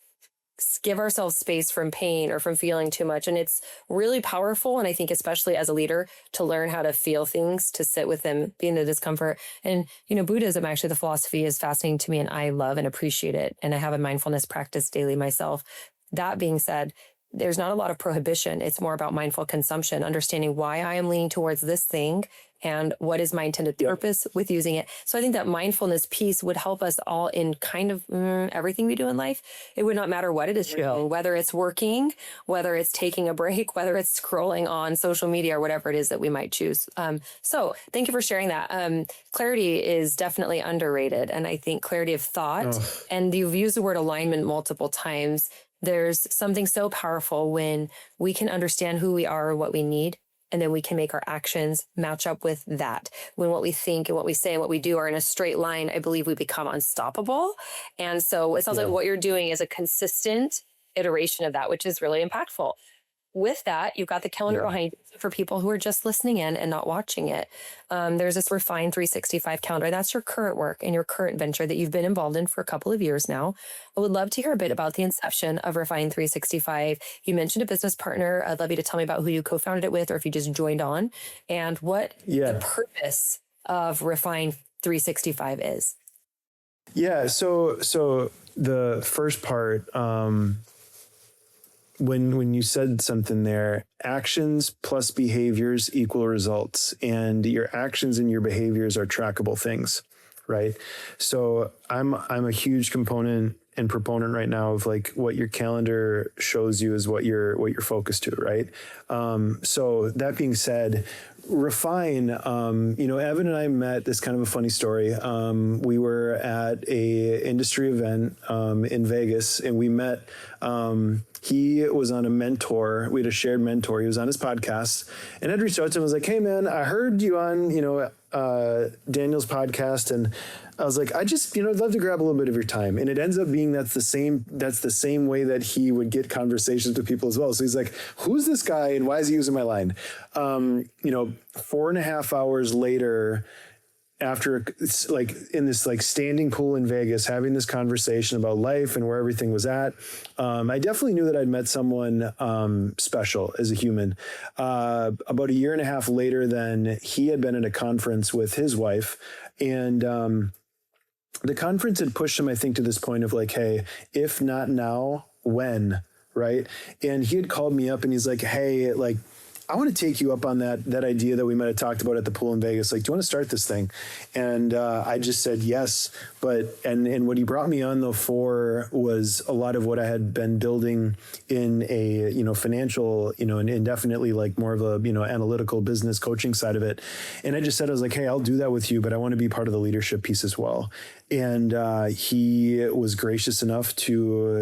give ourselves space from pain or from feeling too much. And it's really powerful. And I think especially as a leader to learn how to feel things, to sit with them, be in the discomfort. And, Buddhism, actually, the philosophy is fascinating to me and I love and appreciate it. And I have a mindfulness practice daily myself. That being said, there's not a lot of prohibition. It's more about mindful consumption, understanding why I am leaning towards this thing and what is my intended purpose with using it. So I think that mindfulness piece would help us all in kind of everything we do in life. It would not matter what it is, whether it's working, whether it's taking a break, whether it's scrolling on social media or whatever it is that we might choose. So thank you for sharing that. Clarity is definitely underrated. And I think clarity of thought, and you've used the word alignment multiple times. There's something so powerful when we can understand who we are, what we need, and then we can make our actions match up with that. When what we think and what we say and what we do are in a straight line, I believe we become unstoppable. And so it sounds like what you're doing is a consistent iteration of that, which is really impactful. With that, you've got the calendar behind you for people who are just listening in and not watching it. There's this Refine 365 calendar. That's your current work and your current venture that you've been involved in for a couple of years now. I would love to hear a bit about the inception of Refine 365. You mentioned a business partner. I'd love you to tell me about who you co-founded it with or if you just joined on and what the purpose of Refine 365 is. Yeah. So the first part, when you said something there, actions plus behaviors equal results, and your actions and your behaviors are trackable things, right? So I'm a huge component and proponent right now of like what your calendar shows you is what you're focused to, right? So that being said, refine, Evan and I met. This kind of a funny story. We were at a industry event in Vegas, and we met. He was on a mentor. We had a shared mentor. He was on his podcast, and I'd reached out to him. I was like, "Hey, man, I heard you on Daniel's podcast, and I was like, I'd love to grab a little bit of your time." And it ends up being that's the same way that he would get conversations with people as well. So he's like, "Who's this guy, and why is he using my line?" 4.5 hours later, after it's like in this like standing pool in Vegas, having this conversation about life and where everything was at, I definitely knew that I'd met someone special as a human. About 1.5 years later, then he had been at a conference with his wife, and the conference had pushed him, I think, to this point of like, hey, if not now, when, right? And he had called me up and he's like, hey, like, I want to take you up on that idea that we might have talked about at the pool in Vegas. Like, do you want to start this thing? And I just said yes. But and what he brought me on though for was a lot of what I had been building in a financial and definitely like more of a analytical business coaching side of it. And I just said, I was like, hey, I'll do that with you, but I want to be part of the leadership piece as well. And he was gracious enough to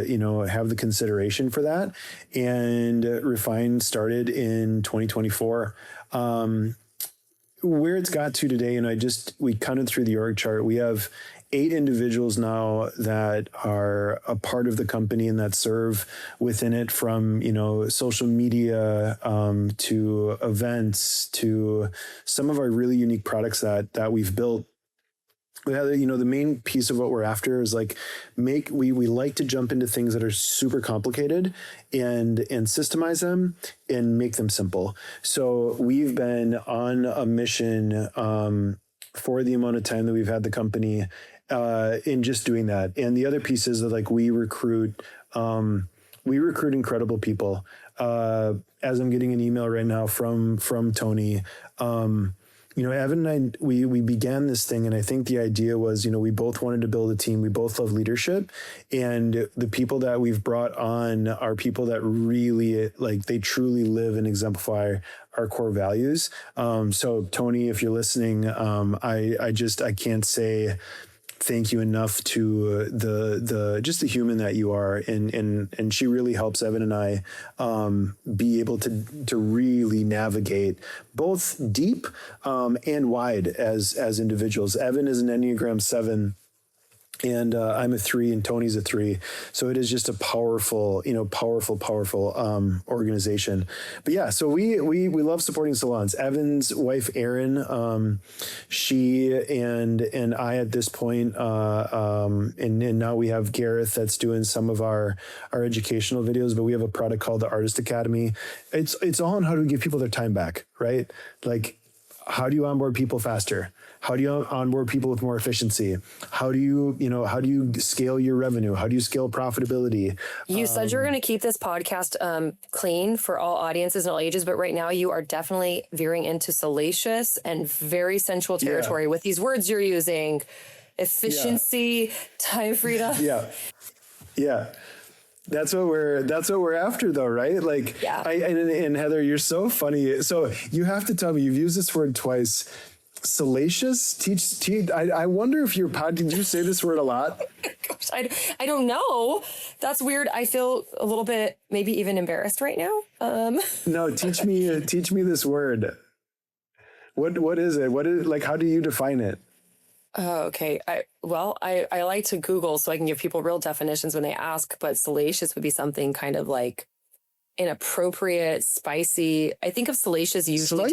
have the consideration for that. And Refine started in 2024. Where it's got to today, we counted through the org chart. We have 8 individuals now that are a part of the company and that serve within it, from social media to events to some of our really unique products that we've built. The main piece of what we're after is like we like to jump into things that are super complicated and systemize them and make them simple. So we've been on a mission for the amount of time that we've had the company in just doing that. And the other piece is that like we recruit incredible people. As I'm getting an email right now from Tony, Evan and I, we began this thing, and I think the idea was, we both wanted to build a team. We both love leadership, and the people that we've brought on are people that really they truly live and exemplify our core values. So Tony, if you're listening, I can't say thank you enough to the human that you are, and she really helps Evan and I be able to really navigate both deep and wide as individuals. Evan is an Enneagram 7. And I'm a 3 and Tony's a 3. So it is just a powerful organization. But yeah, so we love supporting salons. Evan's wife, Erin, she and I at this point, and now we have Gareth that's doing some of our educational videos, but we have a product called the Artist Academy. It's all on how to give people their time back, right? Like, how do you onboard people faster? How do you onboard people with more efficiency? How do you scale your revenue? How do you scale profitability? You said you were going to keep this podcast clean for all audiences and all ages, but right now you are definitely veering into salacious and very sensual territory with these words you're using: efficiency, time freedom. Yeah. That's what we're after though, right? Like, and Heather, you're so funny. So you have to tell me, you've used this word twice. Salacious? I wonder if did you say this word a lot? Gosh, I don't know. That's weird. I feel a little bit, maybe even embarrassed right now. No, teach me this word. What is it? How do you define it? Oh, okay. I like to Google so I can give people real definitions when they ask, but salacious would be something kind of like inappropriate, spicy. I think of salacious usually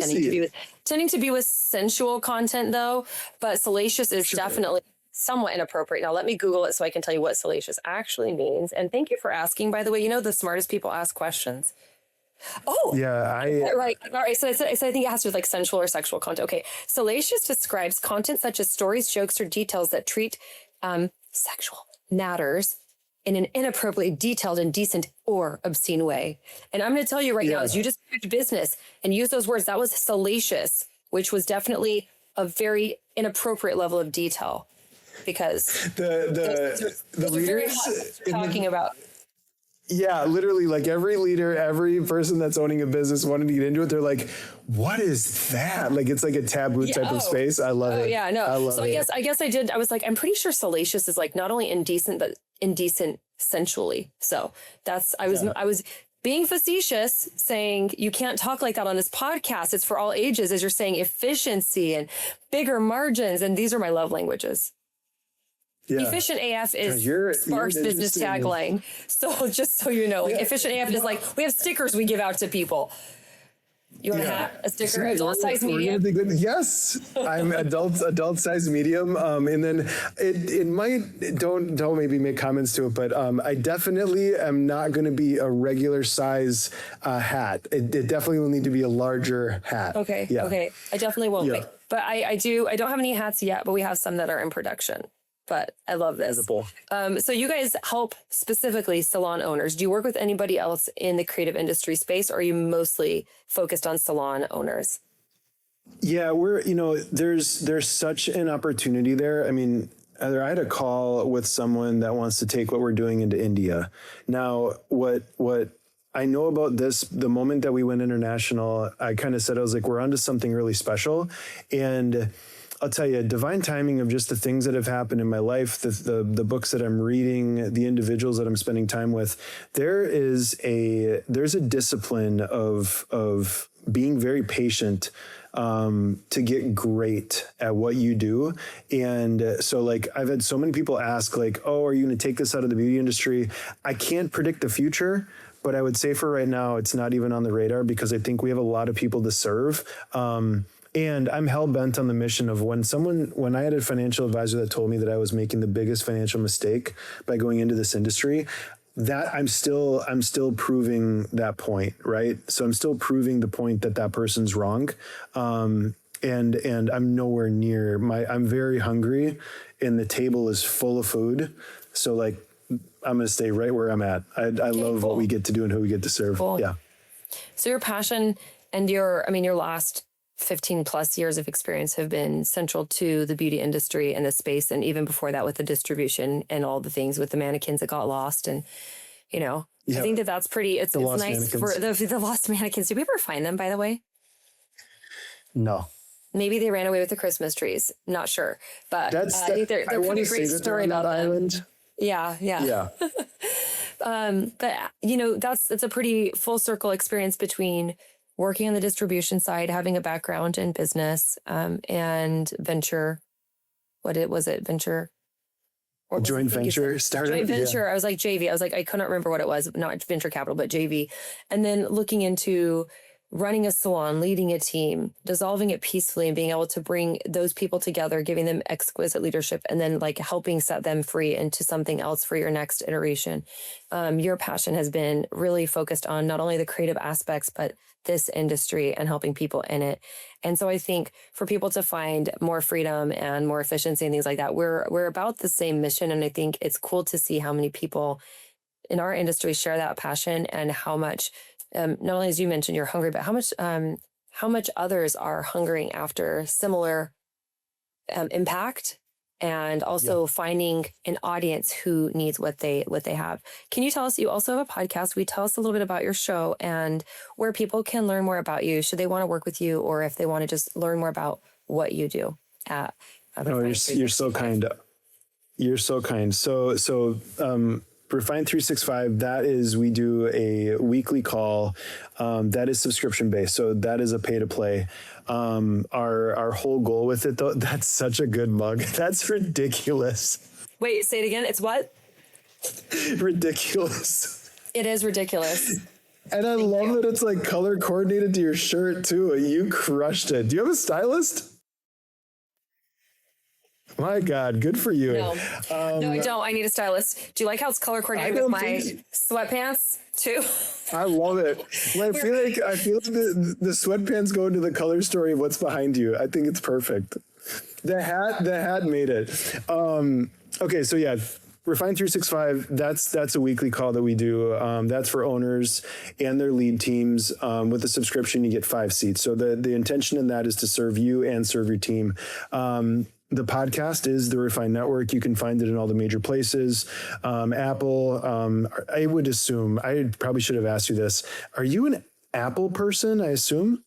tending to be with sensual content though, but salacious is definitely somewhat inappropriate. Now let me Google it so I can tell you what salacious actually means. And thank you for asking, by the way. The smartest people ask questions. Oh, yeah. Right. All right. So I think it has to do with like sensual or sexual content. Okay. Salacious describes content such as stories, jokes, or details that treat sexual matters in an inappropriately detailed, indecent, or obscene way. And I'm going to tell you right now, as you just picked business and use those words, that was salacious, which was definitely a very inappropriate level of detail, because the leaders talking about. Yeah, literally, like every leader, every person that's owning a business wanting to get into it, they're like, what is that? Like, it's like a taboo type of space. I love it. Yeah, no. I love so it. I guess I did. I was like, I'm pretty sure salacious is like not only indecent, but indecent sensually. So I was being facetious, saying you can't talk like that on this podcast. It's for all ages, as you're saying efficiency and bigger margins. And these are my love languages. Yeah. Efficient AF is Spark's business tagline. So just so you know, like efficient AF is like, we have stickers we give out to people. You want a sticker? Adult size medium? Yes, I'm adult size medium. And then it might, don't maybe make comments to it, but I definitely am not going to be a regular size hat. It definitely will need to be a larger hat. Okay. Yeah. Okay. I definitely won't be. But I don't have any hats yet, but we have some that are in production. But I love this. So you guys help specifically salon owners. Do you work with anybody else in the creative industry space, or are you mostly focused on salon owners? Yeah, there's such an opportunity there. I mean, I had a call with someone that wants to take what we're doing into India. Now, what I know about this, the moment that we went international, I kind of said, I was like, we're onto something really special. And I'll tell you, divine timing of just the things that have happened in my life, the books that I'm reading, the individuals that I'm spending time with. There's a discipline of being very patient to get great at what you do. And so like, I've had so many people ask like, oh, are you going to take this out of the beauty industry? I can't predict the future, but I would say for right now, it's not even on the radar, because I think we have a lot of people to serve. And I'm hell bent on the mission of when I had a financial advisor that told me that I was making the biggest financial mistake by going into this industry, that I'm still proving that point, right? So I'm still proving the point that person's wrong. And I'm nowhere near I'm very hungry, and the table is full of food. So like, I'm going to stay right where I'm at. I love what we get to do and who we get to serve. Cool. Yeah. So your passion and your last 15 plus years of experience have been central to the beauty industry and the space. And even before that, with the distribution and all the things with the mannequins that got lost. And, I think that's pretty, it's nice mannequins. For the lost mannequins. Did we ever find them, by the way? No. Maybe they ran away with the Christmas trees. Not sure. But I think they're pretty great story about that island. Yeah. But that's a pretty full circle experience between working on the distribution side, having a background in business, and venture. Was it venture? Or joint venture startup? Joint venture. Yeah. I was like JV. I was like, I couldn't remember what it was. Not venture capital, but JV. And then looking into running a salon, leading a team, dissolving it peacefully, and being able to bring those people together, giving them exquisite leadership, and then like helping set them free into something else for your next iteration. Your passion has been really focused on not only the creative aspects, but this industry and helping people in it. And so I think for people to find more freedom and more efficiency and things like that, we're about the same mission. And I think it's cool to see how many people in our industry share that passion, and how much, not only as you mentioned, you're hungry, but how much others are hungering after similar impact, and also finding an audience who needs what they have. Can you tell us, you also have a podcast. Will you tell us a little bit about your show and where people can learn more about you, should they want to work with you, or if they want to just learn more about what you do at you're so kind. You're so kind. So Refine 365, that is, we do a weekly call that is subscription based. So that is a pay to play. Our whole goal with it, though, that's such a good mug. That's ridiculous. Wait, say it again. It's what? Ridiculous. It is ridiculous. And I love that it's like color coordinated to your shirt too. You crushed it. Do you have a stylist? My God, good for you. No, I don't. I need a stylist. Do you like how it's color coordinated with my sweatpants too? I love it. Well, I feel like the sweatpants go into the color story of what's behind you. I think it's perfect. The hat made it. Okay, so yeah, Refine 365, that's a weekly call that we do. That's for owners and their lead teams. With a subscription, you get 5 seats. So the intention in that is to serve you and serve your team. The podcast is the Refine Network. You can find it in all the major places. Apple, I would assume, I probably should have asked you this. Are you an Apple person, I assume?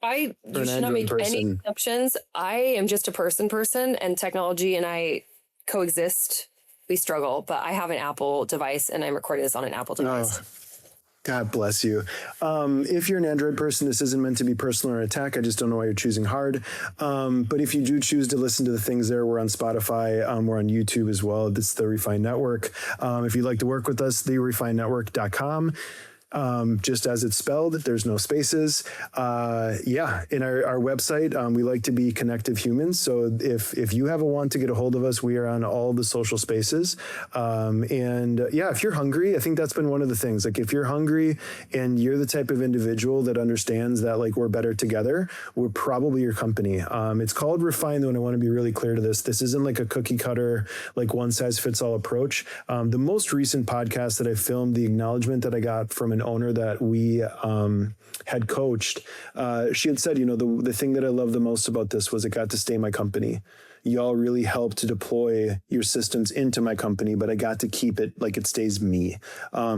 You should not make any assumptions. I am just a person, and technology and I coexist. We struggle, but I have an Apple device and I'm recording this on an Apple device. Oh, God bless you. If you're an Android person, this isn't meant to be personal or attack. I just don't know why you're choosing hard. But if you do choose to listen to the things there, we're on Spotify. We're on YouTube as well. This is the Refine Network. If you'd like to work with us, therefinenetwork.com. Just as it's spelled, there's no spaces. In our website, we like to be connective humans. So if you have a want to get a hold of us, we are on all the social spaces. If you're hungry, I think that's been one of the things. Like if you're hungry and you're the type of individual that understands that like we're better together, we're probably your company. It's called Refine though, and I want to be really clear to this. This isn't like a cookie cutter, like one size fits all approach. The most recent podcast that I filmed, the acknowledgement that I got from an owner that we had coached, she had said, the thing that I love the most about this was it got to stay my company. Y'all really helped to deploy your systems into my company, but I got to keep it like it stays me.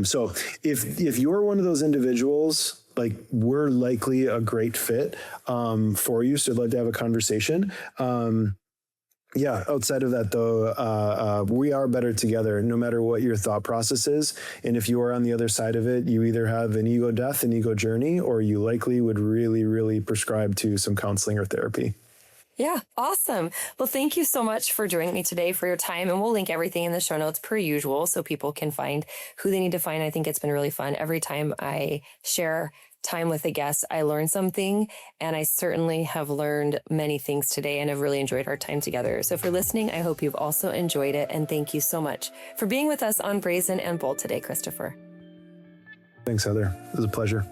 So if you're one of those individuals, like we're likely a great fit for you. So I'd love to have a conversation. Outside of that, though, we are better together no matter what your thought process is. And if you are on the other side of it, you either have an ego death, an ego journey, or you likely would really, really prescribe to some counseling or therapy. Yeah, awesome. Well, thank you so much for joining me today, for your time. And we'll link everything in the show notes per usual so people can find who they need to find. I think it's been really fun. Every time I share time with a guest, I learn something, and I certainly have learned many things today and have really enjoyed our time together. So for listening, I hope you've also enjoyed it, and thank you so much for being with us on Brazen and Bold today, Christopher. Thanks, Heather. It was a pleasure.